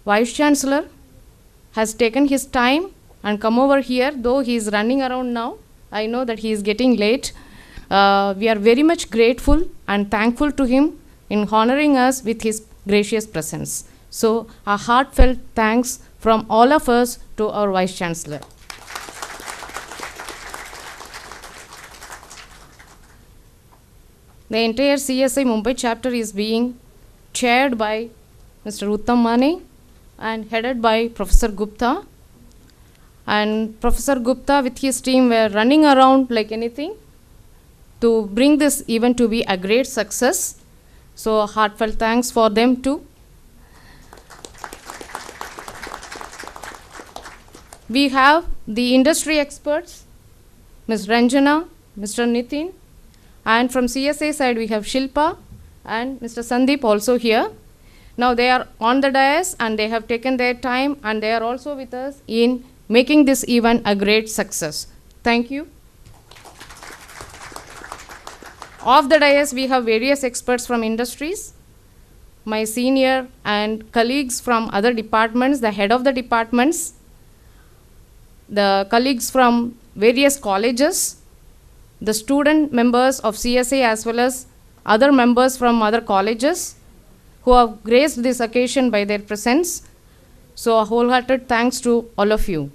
Vice Chancellor has taken his time and come over here, though he is running around now. I know that he is getting late. We are very much grateful and thankful to him in honoring us with his gracious presence. So, a heartfelt thanks from all of us to our Vice Chancellor. The entire CSI Mumbai chapter is being chaired by Mr. Uttam Mane and headed by Professor Gupta. And Professor Gupta with his team were running around like anything to bring this event to be a great success. So a heartfelt thanks for them too. We have the industry experts, Ms. Ranjana, Mr. Nitin, and from CSA side we have Shilpa and Mr. Sandeep also here. Now they are on the dais and they have taken their time and they are also with us in making this event a great success. Thank you. Off the dais we have various experts from industries, my senior and colleagues from other departments, the head of the departments, the colleagues from various colleges, the student members of CSA as well as other members from other colleges who have graced this occasion by their presence. So a wholehearted thanks to all of you.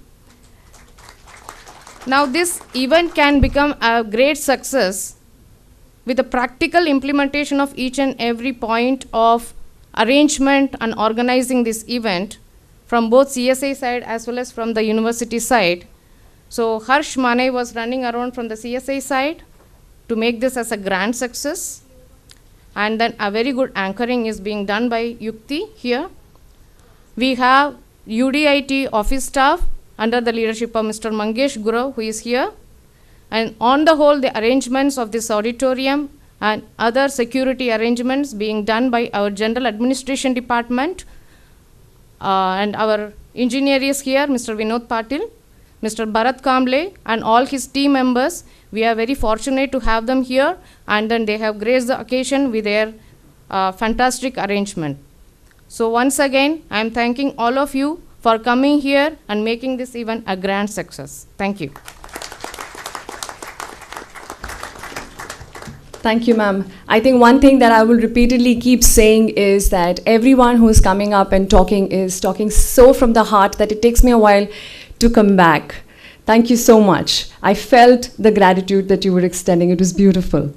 Now this event can become a great success with the practical implementation of each and every point of arrangement and organizing this event from both CSA side as well as from the university side. So Harsh Mane was running around from the CSA side to make this as a grand success. And then a very good anchoring is being done by Yukti here. We have UDIT office staff under the leadership of Mr. Mangesh Gurav, who is here. And on the whole, the arrangements of this auditorium and other security arrangements being done by our General Administration Department. And our engineer is here, Mr. Vinod Patil, Mr. Bharat Kamble, and all his team members. We are very fortunate to have them here, and then they have graced the occasion with their fantastic arrangement. So once again, I am thanking all of you for coming here and making this event a grand success. Thank you. Thank you, ma'am. I think one thing that I will repeatedly keep saying is that everyone who is coming up and talking is talking so from the heart that it takes me a while to come back. Thank you so much. I felt the gratitude that you were extending. It was beautiful.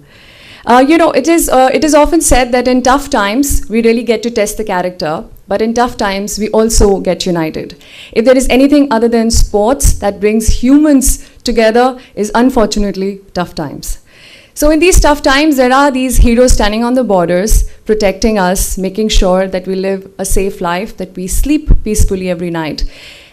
It is often said that in tough times, we really get to test the character, but in tough times, we also get united. If there is anything other than sports that brings humans together, is unfortunately tough times. So in these tough times, there are these heroes standing on the borders, protecting us, making sure that we live a safe life, that we sleep peacefully every night.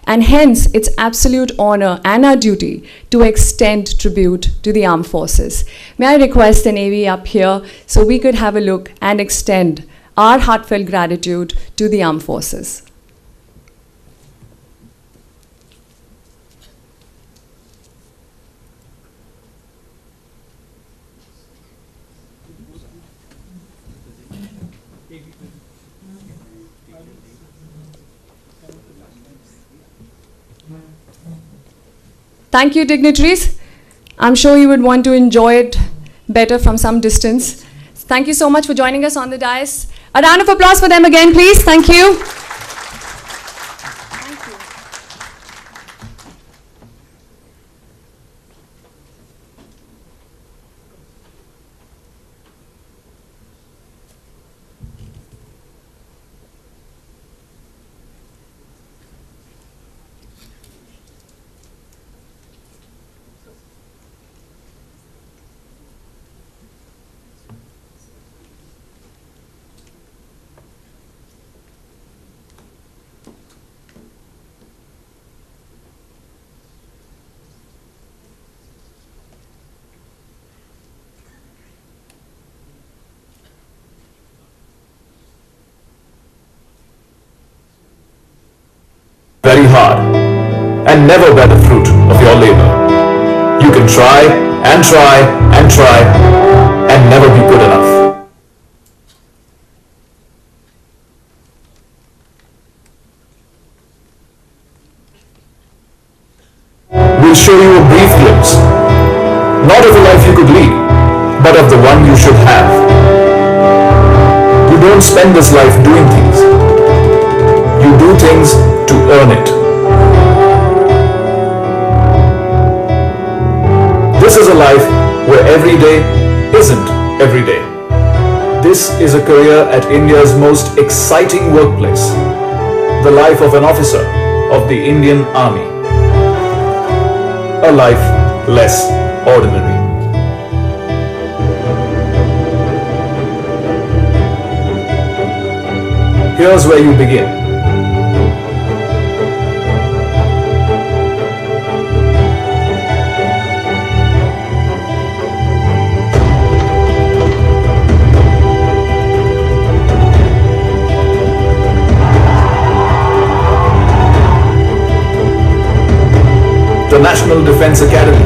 And hence, it's absolute honor and our duty to extend tribute to the armed forces. May I request the Navy up here so we could have a look and extend our heartfelt gratitude to the armed forces. Thank you, dignitaries. I'm sure you would want to enjoy it better from some distance. Thank you so much for joining us on the dais. A round of applause for them again, please. Thank you. Very hard and never bear the fruit of your labor. You can try and try and try and never be good enough. will show you a brief glimpse, not of a life you could lead, but of the one you should have. You don't spend this life doing things. You do things to earn it. This is a life where every day isn't every day. This is a career at India's most exciting workplace, the life of an officer of the Indian Army. A life less ordinary. Here's where you begin. The National Defence Academy.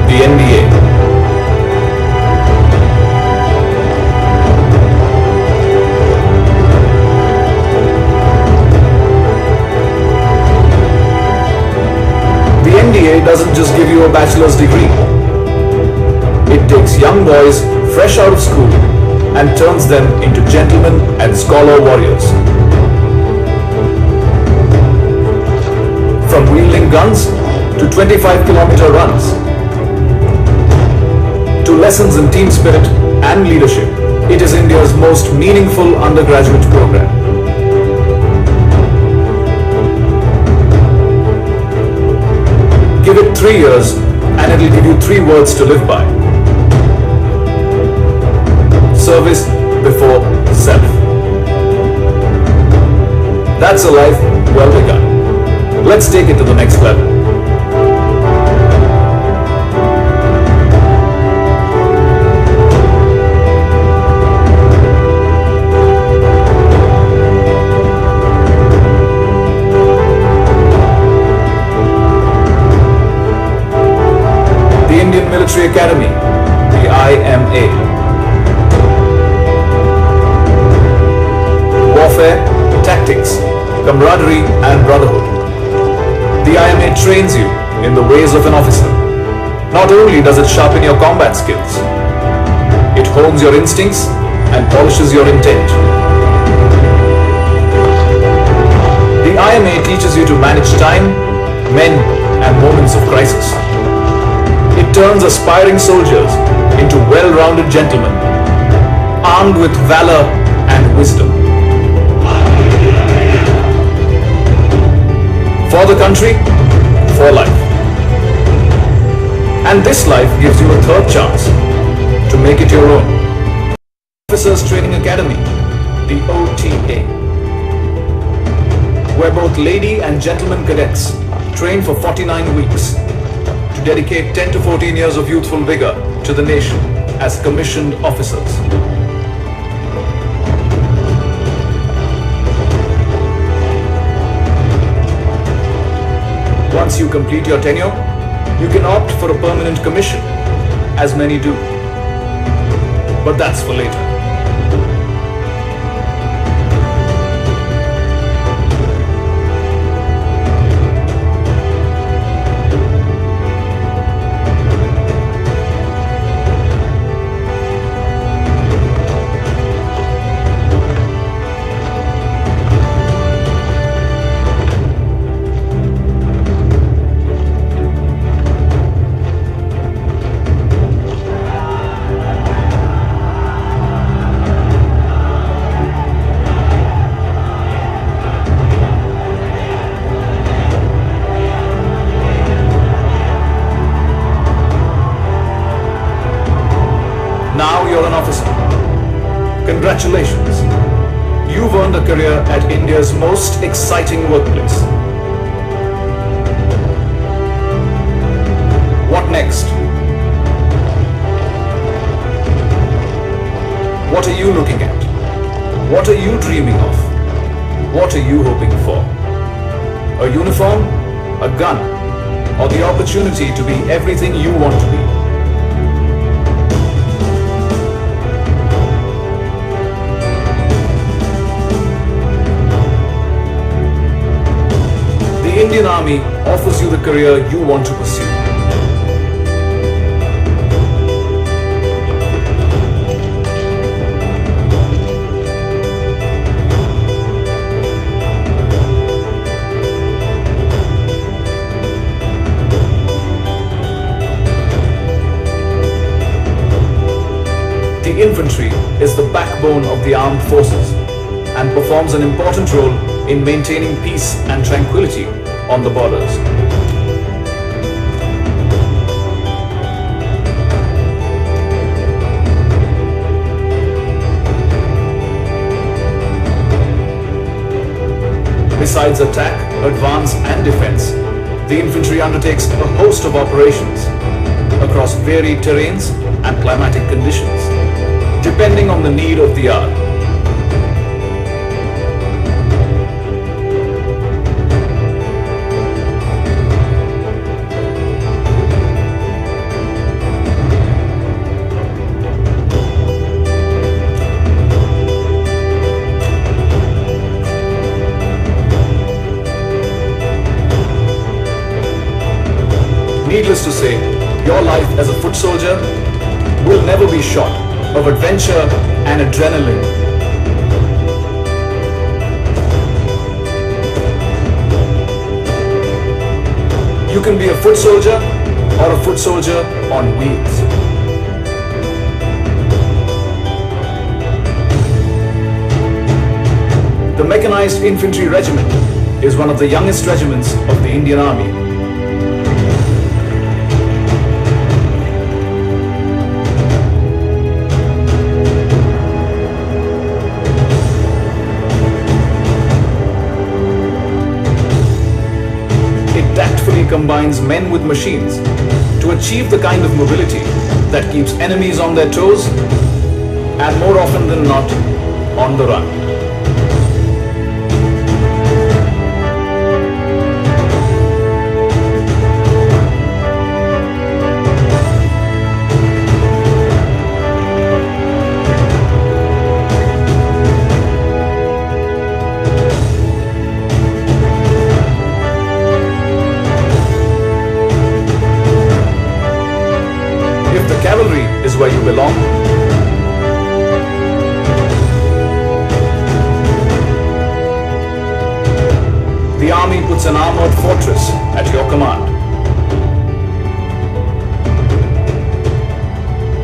The NDA. The NDA doesn't just give you a bachelor's degree. It takes young boys fresh out of school and turns them into gentlemen and scholar warriors. From wielding guns to 25-kilometer runs, to lessons in team spirit and leadership, it is India's most meaningful undergraduate program. Give it 3 years and it will give you 3 words to live by. Service before self. That's a life well begun. Let's take it to the next level. The Indian Military Academy, the IMA. Warfare, tactics, camaraderie and brotherhood. The IMA trains you in the ways of an officer. Not only does it sharpen your combat skills, it hones your instincts and polishes your intent. The IMA teaches you to manage time, men, and moments of crisis. It turns aspiring soldiers into well-rounded gentlemen, armed with valor and wisdom. For the country, for life. And this life gives you a third chance to make it your own. Officers Training Academy, the OTA, where both lady and gentleman cadets train for 49 weeks to dedicate 10 to 14 years of youthful vigor to the nation as commissioned officers. Once you complete your tenure, you can opt for a permanent commission, as many do. But that's for later. Now you're an officer. Congratulations. You've earned a career at India's most exciting workplace. What next? What are you looking at? What are you dreaming of? What are you hoping for? A uniform? A gun? Or the opportunity to be everything you want to be? Indian Army offers you the career you want to pursue. The infantry is the backbone of the armed forces and performs an important role in maintaining peace and tranquility on the borders. Besides attack, advance and defense, the infantry undertakes a host of operations across varied terrains and climatic conditions, depending on the need of the hour. Needless to say, your life as a foot soldier will never be short of adventure and adrenaline. You can be a foot soldier or a foot soldier on wheels. The Mechanized Infantry Regiment is one of the youngest regiments of the Indian Army. Combines men with machines to achieve the kind of mobility that keeps enemies on their toes and more often than not on the run. Cavalry is where you belong. The army puts an armored fortress at your command.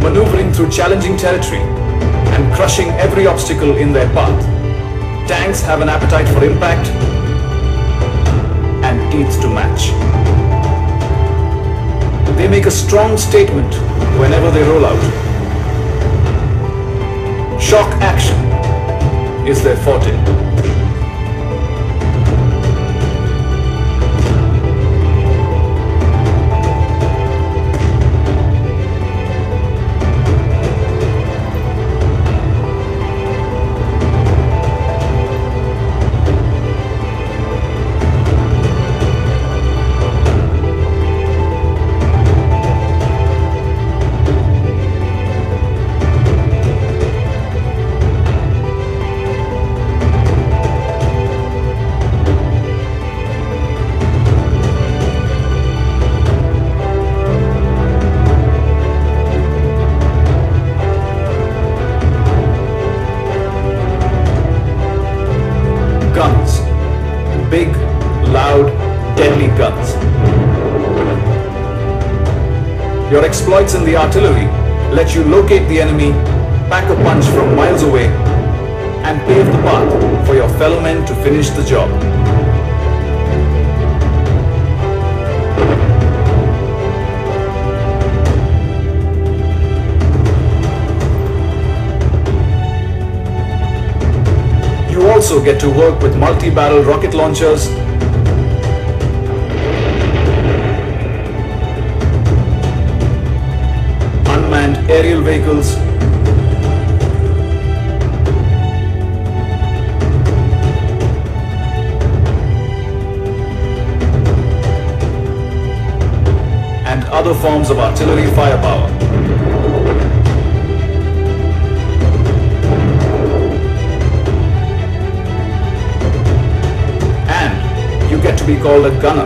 Maneuvering through challenging territory and crushing every obstacle in their path, tanks have an appetite for impact and teeth to match. They make a strong statement whenever they roll out. Shock action is their forte. Guns. Big, loud, deadly guns. Your exploits in the artillery let you locate the enemy, pack a punch from miles away, and pave the path for your fellow men to finish the job. You also get to work with multi-barrel rocket launchers, unmanned aerial vehicles, and other forms of artillery firepower. You get to to be called a gunner.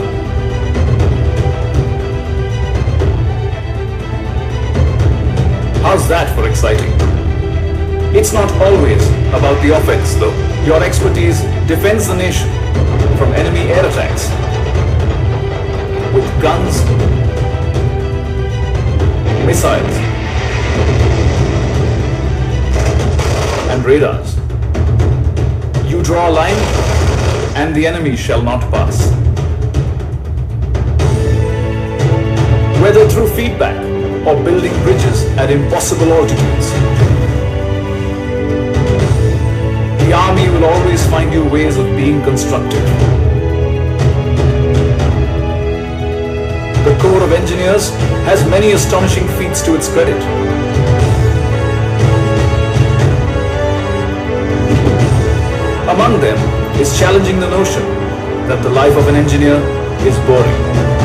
How's that for exciting? It's not always about the offense though. Your expertise defends the nation from enemy air attacks with guns, missiles, and radars. You draw a line and the enemy shall not pass. Whether through feedback or building bridges at impossible altitudes, the army will always find you ways of being constructive. The Corps of Engineers has many astonishing feats to its credit. Among them is challenging the notion that the life of an engineer is boring.